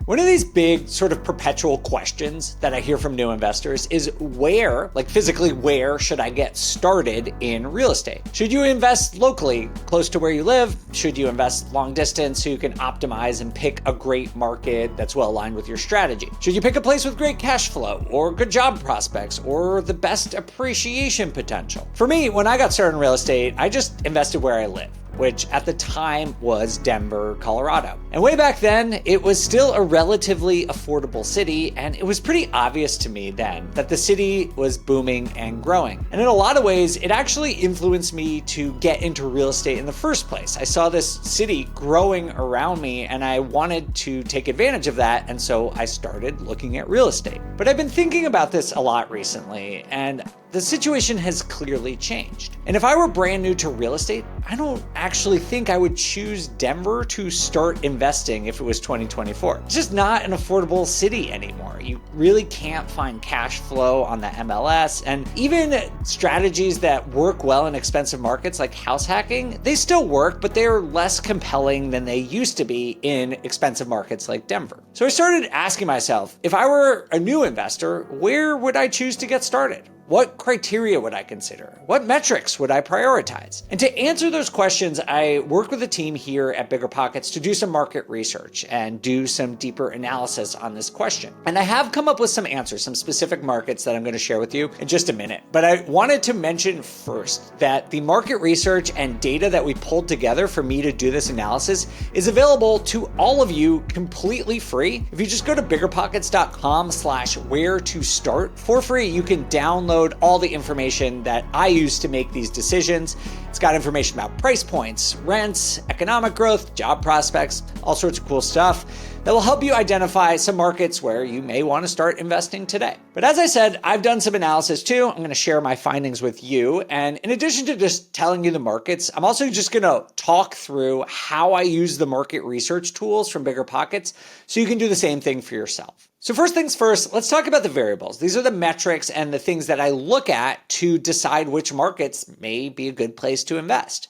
One of these big sort of perpetual questions that I hear from new investors is where, like physically where, should I get started in real estate? Should you invest locally, close to where you live? Should you invest long distance so you can optimize and pick a great market that's well aligned with your strategy? Should you pick a place with great cash flow or good job prospects or the best appreciation potential? For me, when I got started in real estate, I just invested where I live, which at the time was Denver, Colorado. And way back then, it was still a relatively affordable city, and it was pretty obvious to me then that the city was booming and growing. And in a lot of ways, it actually influenced me to get into real estate in the first place. I saw this city growing around me, and I wanted to take advantage of that, and so I started looking at real estate. But I've been thinking about this a lot recently, and the situation has clearly changed. And if I were brand new to real estate, I don't actually think I would choose Denver to start investing if it was 2024. It's just not an affordable city anymore. You really can't find cash flow on the MLS, and even strategies that work well in expensive markets like house hacking, they still work, but they're less compelling than they used to be in expensive markets like Denver. So I started asking myself, if I were a new investor, where would I choose to get started? What criteria would I consider? What metrics would I prioritize? And to answer those questions, I work with a team here at BiggerPockets to do some market research and do some deeper analysis on this question. And I have come up with some answers, some specific markets that I'm going to share with you in just a minute. But I wanted to mention first that the market research and data that we pulled together for me to do this analysis is available to all of you completely free. If you just go to biggerpockets.com/where to start for free, you can download all the information that I use to make these decisions. It's got information about price points, rents, economic growth, job prospects, all sorts of cool stuff that will help you identify some markets where you may want to start investing today. But as I said, I've done some analysis too. I'm going to share my findings with you. And in addition to just telling you the markets, I'm also just going to talk through how I use the market research tools from BiggerPockets so you can do the same thing for yourself. So first things first, let's talk about the variables. These are the metrics and the things that I look at to decide which markets may be a good place to invest.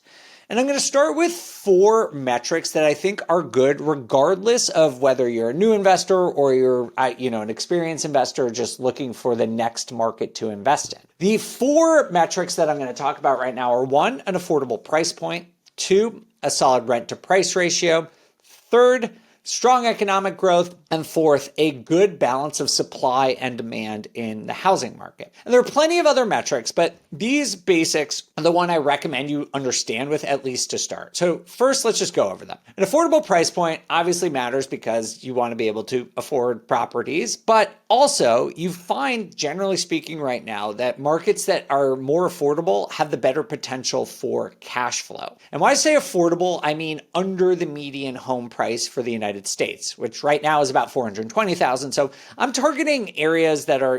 And I'm going to start with 4 metrics that I think are good regardless of whether you're a new investor or you're an experienced investor just looking for the next market to invest in. The 4 metrics that I'm going to talk about right now are 1, an affordable price point, 2, a solid rent to price ratio, 3rd, strong economic growth, and 4th, a good balance of supply and demand in the housing market. And there are plenty of other metrics, but these basics are the one I recommend you understand with at least to start. So first, let's just go over them. An affordable price point obviously matters because you want to be able to afford properties, but also you find, generally speaking right now, that markets that are more affordable have the better potential for cash flow. And when I say affordable, I mean under the median home price for the United States, which right now is about $420,000. So I'm targeting areas that are,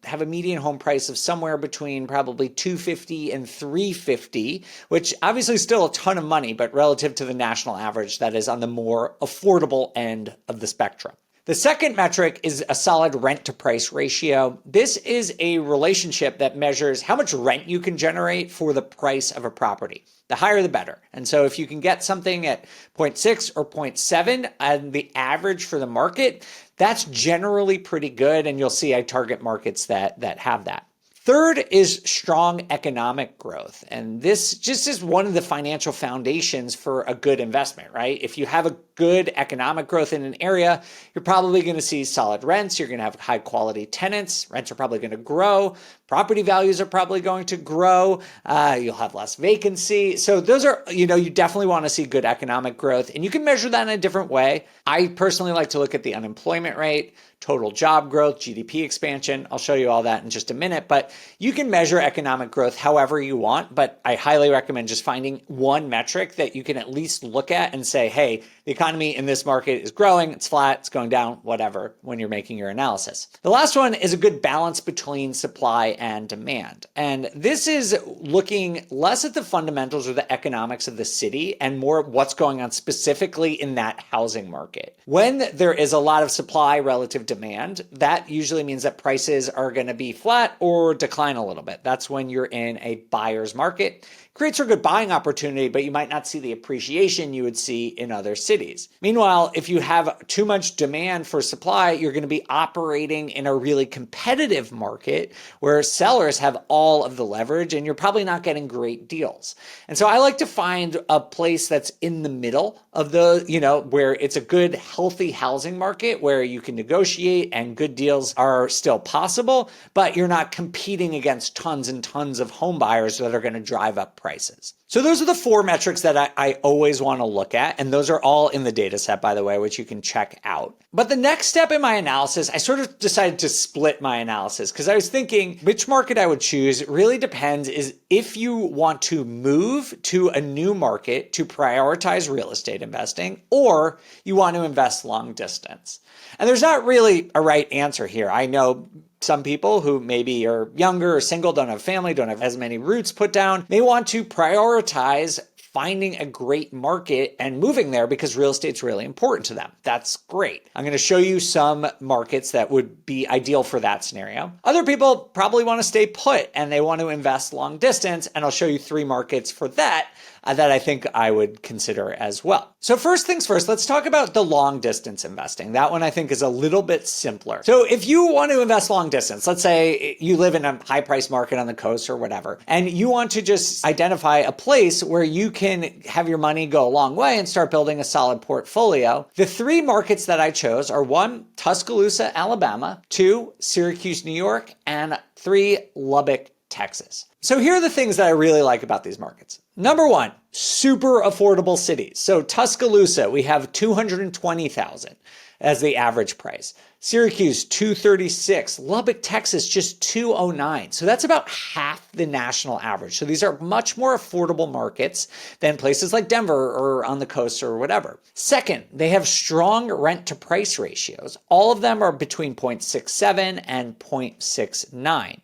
have a median home price of somewhere between probably $250,000 and $350,000, which obviously is still a ton of money, but relative to the national average, that is on the more affordable end of the spectrum. The second metric is a solid rent to price ratio. This is a relationship that measures how much rent you can generate for the price of a property. The higher, the better. And so if you can get something at 0.6 or 0.7 on the average for the market, that's generally pretty good. And you'll see I target markets that have that. Third is strong economic growth. And this just is one of the financial foundations for a good investment, right? If you have a good economic growth in an area, you're probably going to see solid rents. You're going to have high quality tenants. Rents are probably going to grow. Property values are probably going to grow. You'll have less vacancy. So those are, you definitely want to see good economic growth. And you can measure that in a different way. I personally like to look at the unemployment rate, total job growth, GDP expansion. I'll show you all that in just a minute, but you can measure economic growth however you want, but I highly recommend just finding one metric that you can at least look at and say, hey, the economy in this market is growing, it's flat, it's going down, whatever, when you're making your analysis. The last one is a good balance between supply and demand. And this is looking less at the fundamentals or the economics of the city and more what's going on specifically in that housing market. When there is a lot of supply relative demand, that usually means that prices are going to be flat or decline a little bit. That's when you're in a buyer's market. creates a good buying opportunity, but you might not see the appreciation you would see in other cities. Meanwhile, if you have too much demand for supply, you're going to be operating in a really competitive market where sellers have all of the leverage and you're probably not getting great deals. And so I like to find a place that's in the middle of where it's a good, healthy housing market where you can negotiate and good deals are still possible, but you're not competing against tons and tons of home buyers that are going to drive up prices. So those are the 4 metrics that I always want to look at. And those are all in the data set, by the way, which you can check out. But the next step in my analysis, I sort of decided to split my analysis because I was thinking which market I would choose. It really depends is if you want to move to a new market to prioritize real estate investing or you want to invest long distance. And there's not really a right answer here. I know some people who maybe are younger or single, don't have family, don't have as many roots put down, may want to prioritize finding a great market and moving there because real estate's really important to them. That's great. I'm going to show you some markets that would be ideal for that scenario. Other people probably want to stay put and they want to invest long distance, and I'll show you 3 markets for that I think I would consider as well. So first things first, let's talk about the long distance investing. That one I think is a little bit simpler. So if you want to invest long distance, let's say you live in a high price market on the coast or whatever, and you want to just identify a place where you can have your money go a long way and start building a solid portfolio. The 3 markets that I chose are 1, Tuscaloosa, Alabama, 2, Syracuse, New York, and 3, Lubbock, Texas. So here are the things that I really like about these markets. Number 1, super affordable cities. So Tuscaloosa, we have $220,000 as the average price. Syracuse, $236. Lubbock, Texas, just $209. So that's about half the national average. So these are much more affordable markets than places like Denver or on the coast or whatever. Second, they have strong rent to price ratios. All of them are between 0.67 and 0.69.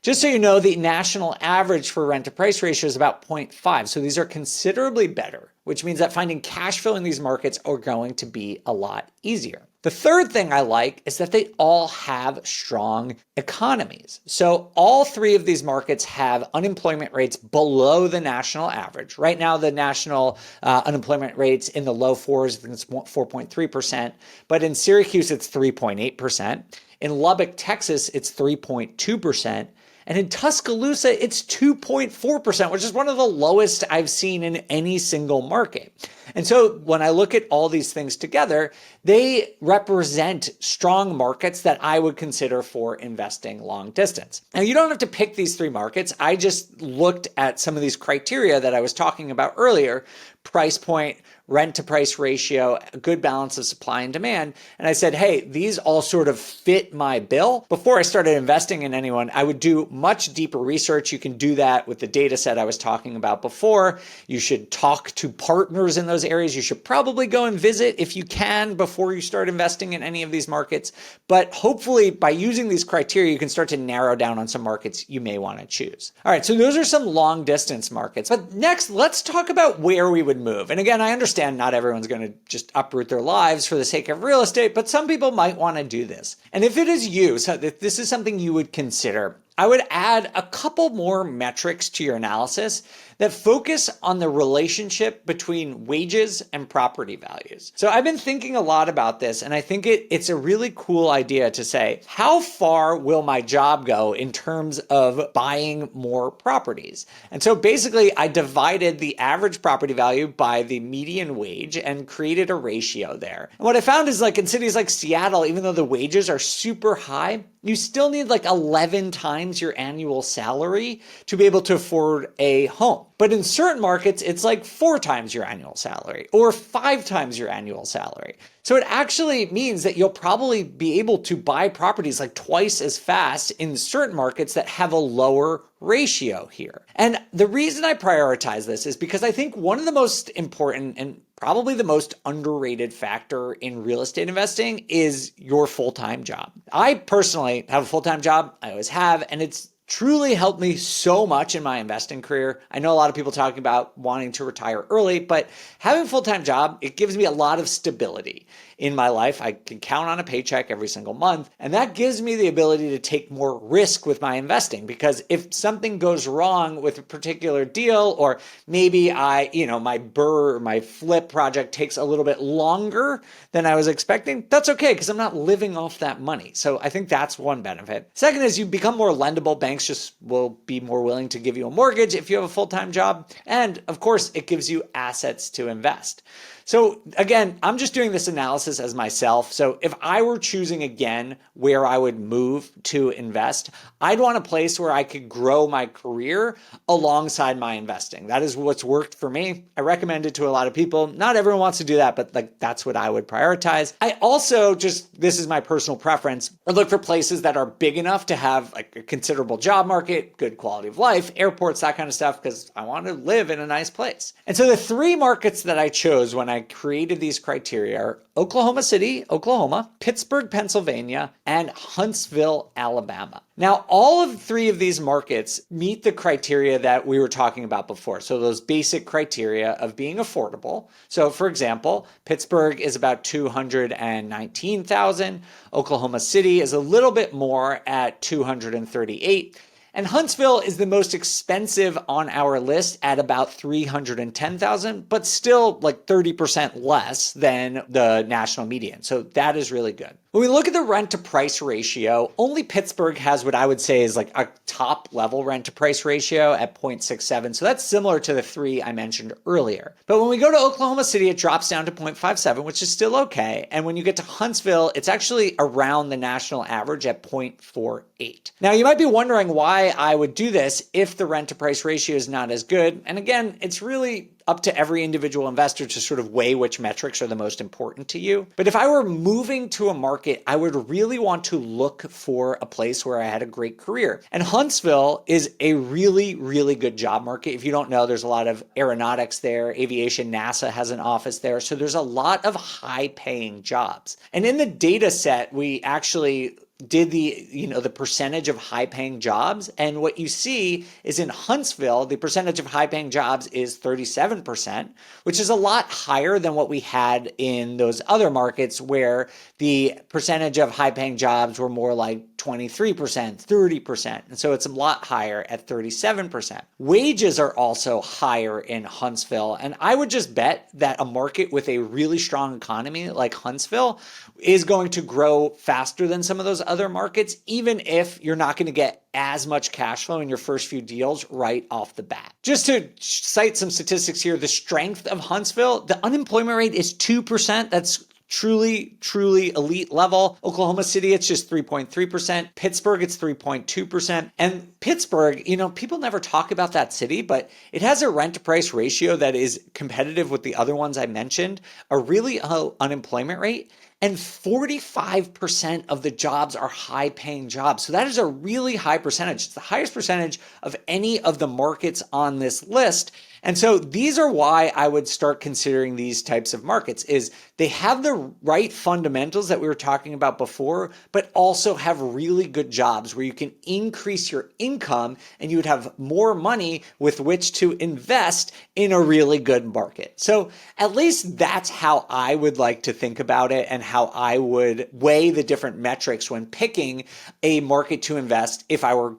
Just so you know, the national average for rent to price ratio is about 0.5. So these are considerably better, which means that finding cash flow in these markets are going to be a lot easier. The third thing I like is that they all have strong economies. So all 3 of these markets have unemployment rates below the national average. Right now, the national unemployment rate's in the low 4s, I think it's 4.3%. But in Syracuse, it's 3.8%. In Lubbock, Texas, it's 3.2%. And in Tuscaloosa, it's 2.4%, which is one of the lowest I've seen in any single market. And so when I look at all these things together, they represent strong markets that I would consider for investing long distance. Now, you don't have to pick these 3 markets. I just looked at some of these criteria that I was talking about earlier: price point, rent to price ratio, a good balance of supply and demand. And I said, hey, these all sort of fit my bill. Before I started investing in anyone, I would do much deeper research. You can do that with the data set I was talking about before. You should talk to partners in those areas. You should probably go and visit if you can before you start investing in any of these markets. But hopefully by using these criteria, you can start to narrow down on some markets you may want to choose. All right, so those are some long distance markets. But next, let's talk about where we would move. And again, I understand not everyone's going to just uproot their lives for the sake of real estate, but some people might want to do this. And if it is you, so if this is something you would consider, I would add a couple more metrics to your analysis that focus on the relationship between wages and property values. So I've been thinking a lot about this, and I think it's a really cool idea to say, how far will my job go in terms of buying more properties? And so basically, I divided the average property value by the median wage and created a ratio there. And what I found is, like in cities like Seattle, even though the wages are super high, you still need like 11 times your annual salary to be able to afford a home. But in certain markets, it's like 4 times your annual salary or 5 times your annual salary. So it actually means that you'll probably be able to buy properties like twice as fast in certain markets that have a lower ratio here. And the reason I prioritize this is because I think one of the most important and probably the most underrated factor in real estate investing is your full-time job. I personally have a full-time job. I always have, and it's truly helped me so much in my investing career. I know a lot of people talking about wanting to retire early, but having a full-time job, it gives me a lot of stability. in my life. I can count on a paycheck every single month. And that gives me the ability to take more risk with my investing, because if something goes wrong with a particular deal, or maybe my flip project takes a little bit longer than I was expecting, that's okay, because I'm not living off that money. So I think that's one benefit. Second is you become more lendable. Banks just will be more willing to give you a mortgage if you have a full-time job. And of course, it gives you assets to invest. So again, I'm just doing this analysis as myself. So if I were choosing again where I would move to invest, I'd want a place where I could grow my career alongside my investing. That is what's worked for me. I recommend it to a lot of people. Not everyone wants to do that, but that's what I would prioritize. I also this is my personal preference, I look for places that are big enough to have a considerable job market, good quality of life, airports, that kind of stuff, because I want to live in a nice place. And so the three markets that I chose when I created these criteria are Oklahoma City, Oklahoma, Pittsburgh, Pennsylvania, and Huntsville, Alabama. Now, all of three of these markets meet the criteria that we were talking about before. So those basic criteria of being affordable. So for example, Pittsburgh is about $219,000. Oklahoma City is a little bit more at $238,000. And Huntsville is the most expensive on our list at about $310,000, but still like 30% less than the national median. So that is really good. When we look at the rent to price ratio, only Pittsburgh has what I would say is like a top level rent to price ratio at 0.67. So that's similar to the three I mentioned earlier. But when we go to Oklahoma City, it drops down to 0.57, which is still okay. And when you get to Huntsville, it's actually around the national average at 0.48. Now you might be wondering why I would do this if the rent to price ratio is not as good. And again, it's really up to every individual investor to sort of weigh which metrics are the most important to you. But if I were moving to a market, I would really want to look for a place where I had a great career. And Huntsville is a really, really good job market. If you don't know, there's a lot of aeronautics there, aviation, NASA has an office there. So there's a lot of high paying jobs. And in the data set, we actually did the percentage of high paying jobs. And what you see is in Huntsville, the percentage of high paying jobs is 37%, which is a lot higher than what we had in those other markets where the percentage of high paying jobs were more like 23%, 30%. And so it's a lot higher at 37%. Wages are also higher in Huntsville. And I would just bet that a market with a really strong economy like Huntsville is going to grow faster than some of those other markets, even if you're not going to get as much cash flow in your first few deals right off the bat. Just to cite some statistics here, the strength of Huntsville, the unemployment rate is 2%. That's truly, truly elite level. Oklahoma City, it's just 3.3%. Pittsburgh, it's 3.2%. And Pittsburgh, people never talk about that city, but it has a rent to price ratio that is competitive with the other ones I mentioned, a really low unemployment rate. And 45% of the jobs are high paying jobs. So that is a really high percentage. It's the highest percentage of any of the markets on this list. And so these are why I would start considering these types of markets is they have the right fundamentals that we were talking about before, but also have really good jobs where you can increase your income and you would have more money with which to invest in a really good market. So at least that's how I would like to think about it and how I would weigh the different metrics when picking a market to invest if I were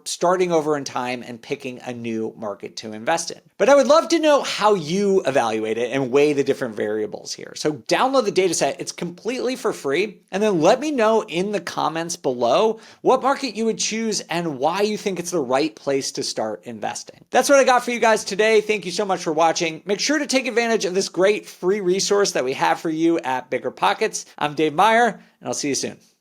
starting over in time and picking a new market to invest in. But I would love to know how you evaluate it and weigh the different variables here. So download the data set. It's completely for free. And then let me know in the comments below what market you would choose and why you think it's the right place to start investing. That's what I got for you guys today. Thank you so much for watching. Make sure to take advantage of this great free resource that we have for you at BiggerPockets. I'm Dave Meyer, and I'll see you soon.